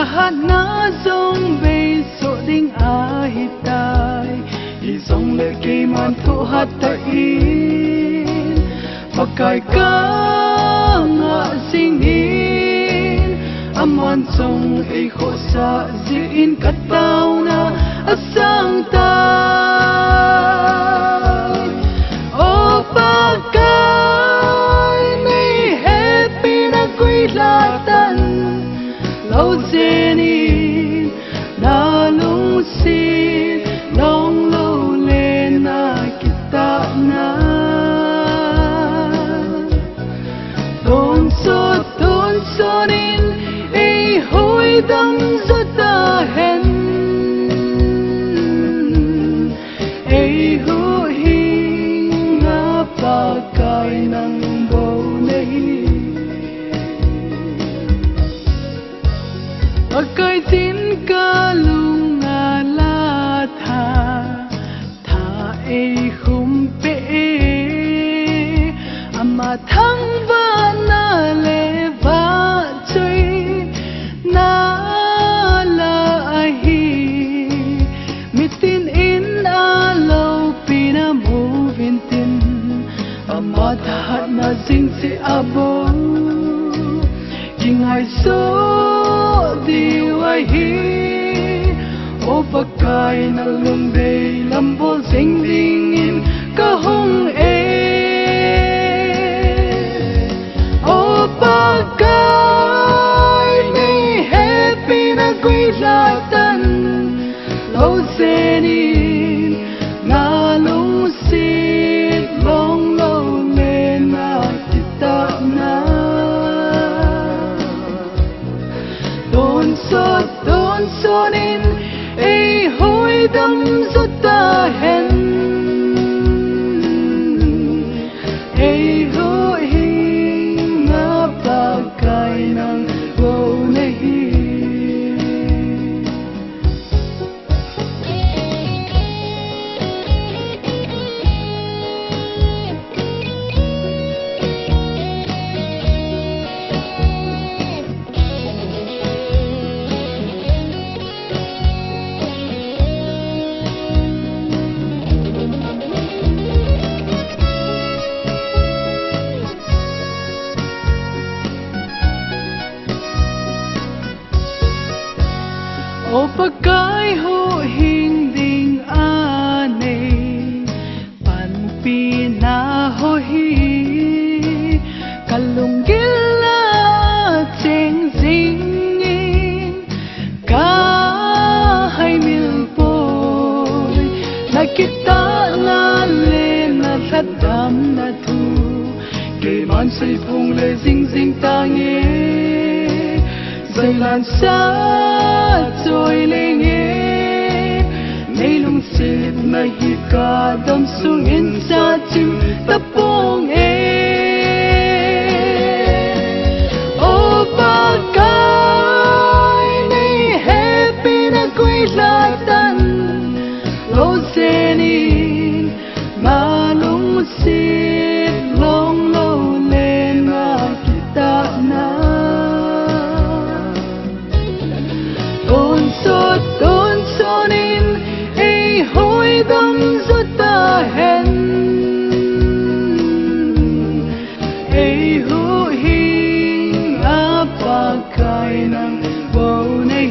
hát na dòng về số đinh ai tai i dòng lệ kỳ man thu hát ta in Pakai ka nga singin aman dòng ay kho sa zin kataw na asang tay o Pakai may happy na quy latan lâu zenin na lung sin long lâu lên na kita na tôn so nin ay hoi dang zata hen ay huhing nga Pakai ng bonay Pakai tin kalunga latha tha ay humpe ama thang va na leva chui na la ahi mitin in alo pina moving tin ama tha na sing si abo king I so diwahi o Pakai na lumbay lambol sing dingin kahong o Pakai may happy na gwilatan low zenin na lungsit long low na kita na Tôn so nin ay hoi dam zata hen ay huhing nga Pakai ng bonay o Pakai huhing ding anay panpi na hohi kalunggil na cheng zingin kahay milpoy nakita na le na sadam na tu kay man say pung le zing zing tangi say lan sa trôi lên nghe mấy lung xịt mà hi ca đâm xuống in xa chim tập bông o Pakai may happy na quy latan lâu zenin mà lung xịt long lâu lên na kita na tôn so nin ay hoi dam zata hen ay huhing nga Pakai ng bonay